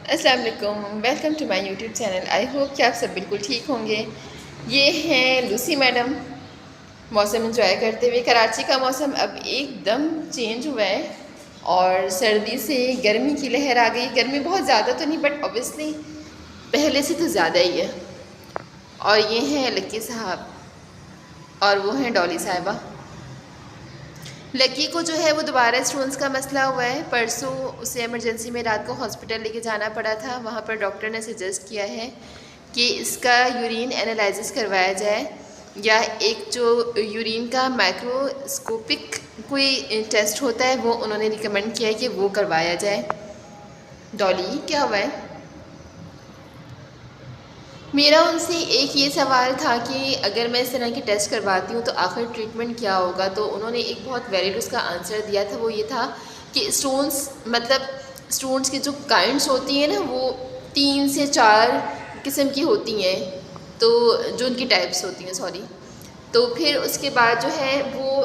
अस्सलाम वालेकुम, welcome to my YouTube channel. I hope कि आप सब बिल्कुल ठीक होंगे। ये हैं लूसी मैडम मौसम इंजॉय करते हुए। कराची का मौसम अब एकदम चेंज हुआ है और सर्दी से गर्मी की लहर आ गई। गर्मी बहुत ज़्यादा तो नहीं, बट ऑब्वियसली पहले से तो ज़्यादा ही है। और ये हैं लक्की साहब और वो हैं डॉली साहिबा। लकी को जो है वो दोबारा स्टोन्स का मसला हुआ है। परसों उसे इमरजेंसी में रात को हॉस्पिटल लेके जाना पड़ा था। वहाँ पर डॉक्टर ने सजेस्ट किया है कि इसका यूरिन एनालिसिस करवाया जाए, या एक जो यूरिन का माइक्रोस्कोपिक कोई टेस्ट होता है वो उन्होंने रिकमेंड किया है कि वो करवाया जाए। डॉली क्या हुआ है? मेरा उनसे एक ये सवाल था कि अगर मैं इस तरह की टेस्ट करवाती हूँ तो आखिर ट्रीटमेंट क्या होगा। तो उन्होंने एक बहुत वैलिड उसका आंसर दिया था। वो ये था कि स्टोन्स मतलब स्टोन्स की जो काइंड्स होती हैं ना, वो 3 से 4 किस्म की होती हैं। तो जो उनकी टाइप्स होती हैं, सॉरी। तो फिर उसके बाद जो है वो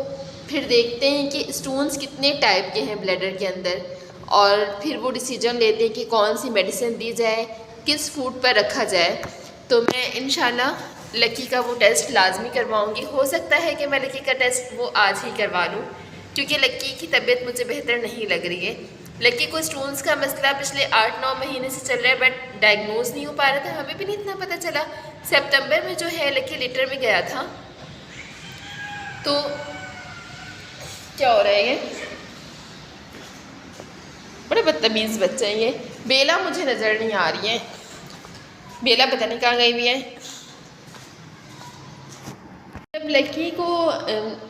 फिर देखते हैं कि स्टोन्स कितने टाइप के हैं ब्लैडर के अंदर, और फिर वो डिसीजन लेते हैं कि कौन सी मेडिसिन दी जाए, किस फूड पर रखा जाए। तो मैं इंशाल्लाह लकी का वो टेस्ट लाजमी करवाऊँगी। हो सकता है कि मैं लकी का टेस्ट वो आज ही करवा लूँ, क्योंकि लकी की तबीयत मुझे बेहतर नहीं लग रही है। लकी को स्टोन्स का मसला पिछले 8-9 महीने से चल रहा है, बट डायग्नोज नहीं हो पा रहा था। हमें भी नहीं इतना पता चला। सितंबर में जो है लकी लीटर में गया था। तो क्या हो रहा है ये? बड़े बदतमीज़ बच्चे हैं ये। बेला मुझे नज़र नहीं आ रही है। बेला पता नहीं कहाँ गई हुई है। जब लकी को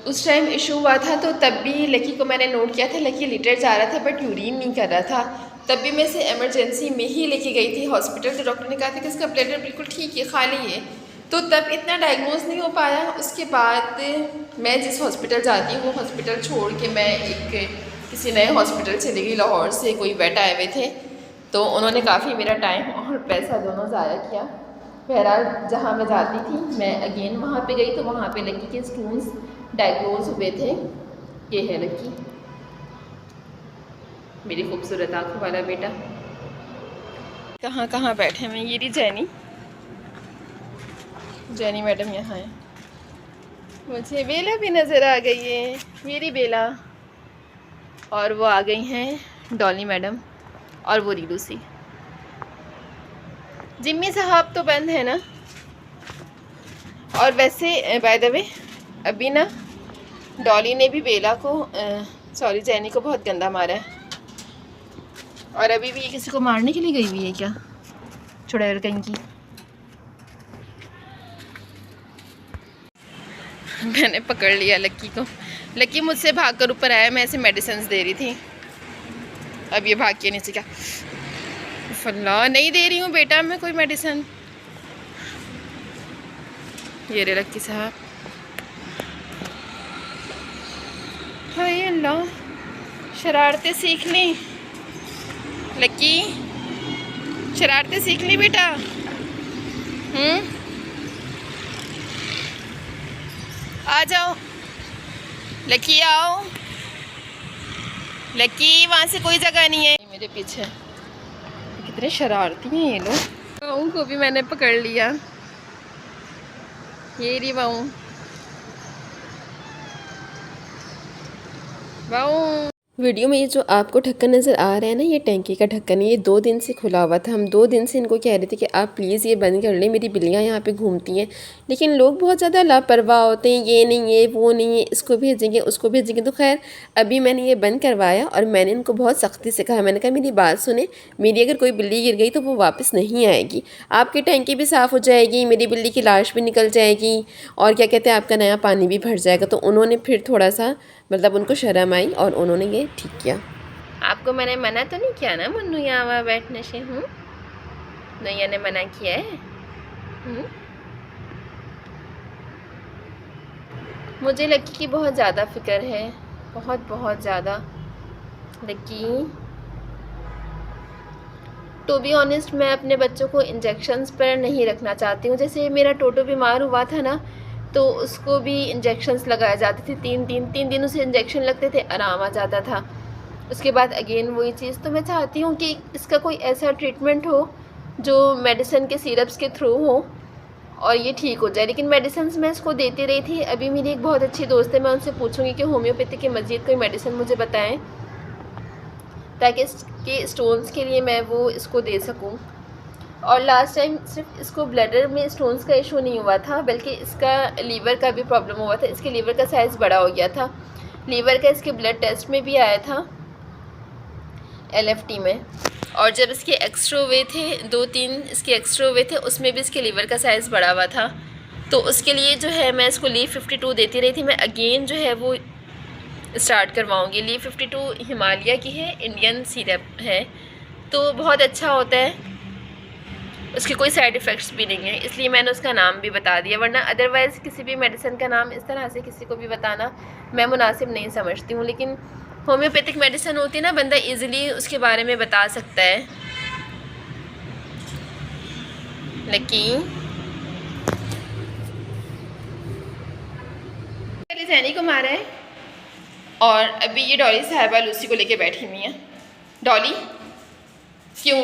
उस टाइम इशू हुआ था तो तब भी लकी को मैंने नोट किया था। लकी लीटर जा रहा था बट यूरिन नहीं कर रहा था। तब भी मैं इसे इमरजेंसी में ही लेके गई थी हॉस्पिटल। तो डॉक्टर ने कहा था कि इसका ब्लैडर बिल्कुल ठीक है, खाली है। तो तब इतना डायग्नोज नहीं हो पाया। उसके बाद मैं जिस हॉस्पिटल जाती हूँ वो हॉस्पिटल छोड़ के मैं एक किसी नए हॉस्पिटल चली गई। लाहौर से कोई बेट आए हुए थे, तो उन्होंने काफ़ी मेरा टाइम और पैसा दोनों ज़ाया किया। बहरहाल जहाँ मैं जाती थी मैं अगेन वहाँ पे गई, तो वहाँ पे लकी के स्टोन्स डायग्नोज हुए थे। ये है लकी, मेरी खूबसूरत आँखों वाला बेटा। कहाँ कहाँ बैठे हैं? ये रही जैनी। जैनी मैडम यहाँ है। मुझे बेला भी नज़र आ गई है, मेरी बेला। और वो आ गई हैं डॉली मैडम और वो लूसी। जिम्मी साहब तो बंद है ना। और वैसे बाय द वे अभी ना डॉली ने भी बेला को सॉरी जैनी को बहुत गंदा मारा है। और अभी भी ये किसी को मारने के लिए गई हुई है क्या? चुड़ैल कहीं की। मैंने पकड़ लिया लक्की को। लक्की मुझसे भागकर ऊपर आया, मैं ऐसे मेडिसिन दे रही थी। अब ये भाग के नीचे क्या? अल्लाह, नहीं दे रही हूँ बेटा मैं कोई मेडिसिन। ये रे लक्की साहब। हाय अल्लाह, शरारतें सीख ली लक्की, शरारतें सीख ली बेटा। आ जाओ लकी, आओ लकी, वहाँ से कोई जगह नहीं है। मेरे पीछे कितने शरारती हैं ये लोग। वाऊ को भी मैंने पकड़ लिया। ये रही वाऊ, वाऊ। वीडियो में ये जो आपको ढक्कन नज़र आ रहा है ना, ये टैंकी का ढक्कन है। ये 2 दिन से खुला हुआ था। हम 2 दिन से इनको कह रहे थे कि आप प्लीज़ ये बंद कर लें, मेरी बिल्लियाँ यहाँ पे घूमती हैं। लेकिन लोग बहुत ज़्यादा लापरवाह होते हैं, ये नहीं है वो नहीं है, इसको भेजेंगे उसको भेजेंगे। तो खैर अभी मैंने ये बंद करवाया और मैंने इनको बहुत सख्ती से कहा। मैंने कहा मेरी बात सुने, मेरी अगर कोई बिल्ली गिर गई तो वो वापस नहीं आएगी। आपकी टैंकी भी साफ़ हो जाएगी, मेरी बिल्ली की लाश भी निकल जाएगी, और क्या कहते हैं आपका नया पानी भी भर जाएगा। तो उन्होंने फिर थोड़ा सा मतलब उनको शर्म आई और उन्होंने ये ठीक किया। आपको मैंने मना तो नहीं किया ना मुन्नू यहाँ वहाँ बैठने से? नैया ने मना किया है? मुझे लक्की की बहुत ज़्यादा फिक्र है, बहुत बहुत ज़्यादा। लक्की टू बी ऑनेस्ट मैं अपने बच्चों को इंजेक्शन्स पर नहीं रखना चाहती हूँ। जैसे मेरा टोटो बीमार हुआ था ना, तो उसको भी इंजेक्शन्स लगाए जाते थे। 3 दिन उसे इंजेक्शन लगते थे, आराम आ जाता था। उसके बाद अगेन वही चीज़, तो मैं चाहती हूँ कि इसका कोई ऐसा ट्रीटमेंट हो जो मेडिसिन के सिरप्स के थ्रू हो और ये ठीक हो जाए। लेकिन मेडिसिन मैं इसको देती रही थी। अभी मेरी एक बहुत अच्छी दोस्त है, मैं उनसे पूछूंगी कि होम्योपैथी के मज़ीद कोई मेडिसिन मुझे बताएं ताकि इसके स्टोन्स के लिए मैं वो इसको दे सकूं। और लास्ट टाइम सिर्फ इसको ब्लैडर में स्टोन्स का इशू नहीं हुआ था, बल्कि इसका लीवर का भी प्रॉब्लम हुआ था। इसके लीवर का साइज़ बड़ा हो गया था। लीवर का इसके ब्लड टेस्ट में भी आया था LFT में, और जब इसके एक्सरे हुए थे 2-3 इसके एक्सरे हुए थे, उसमें भी इसके लीवर का साइज़ बढ़ा हुआ था। तो उसके लिए जो है मैं इसको लीव 52 देती रही थी। मैं अगेन जो है वो स्टार्ट करवाऊँगी। लीव 52 हिमालय की है, इंडियन सिरप है, तो बहुत अच्छा होता है, उसके कोई साइड इफ़ेक्ट्स भी नहीं है, इसलिए मैंने उसका नाम भी बता दिया। वरना अदरवाइज़ किसी भी मेडिसिन का नाम इस तरह से किसी को भी बताना मैं मुनासिब नहीं समझती हूँ। लेकिन होम्योपैथिक मेडिसिन होती है ना, बंदा इजीली उसके बारे में बता सकता है। लेकिन सैनी को मारा है और अभी ये डॉली साहिबा लूसी को लेके बैठी हुई है। डॉली क्यों?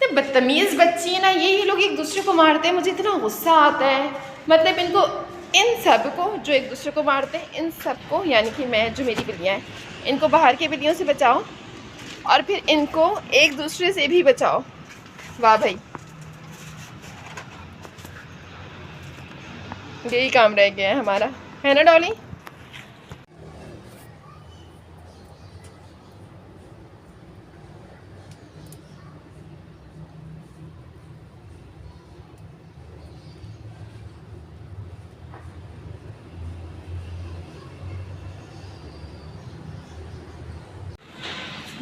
तो बदतमीज़ बच्ची है ना ये लोग एक दूसरे को मारते हैं, मुझे इतना गुस्सा आता है। मतलब इनको, इन सब को जो एक दूसरे को मारते हैं, इन सब को, यानी कि मैं जो मेरी बिल्लियाँ हैं, इनको बाहर के बिल्लियों से बचाओ और फिर इनको एक दूसरे से भी बचाओ। वाह भाई, यही काम रह गया है हमारा, है ना डॉली?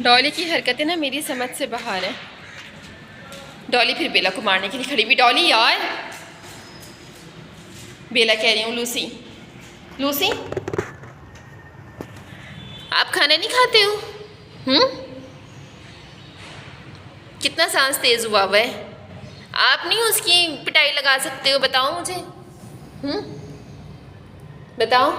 डॉली की हरकतें ना मेरी समझ से बाहर है। डॉली फिर बेला को मारने के लिए खड़ी हुई। डॉली यार, बेला कह रही हूँ, लूसी, लूसी आप खाना नहीं खाते हो? कितना सांस तेज़ हुआ है, आप नहीं उसकी पिटाई लगा सकते हो? बताओ मुझे, बताओ।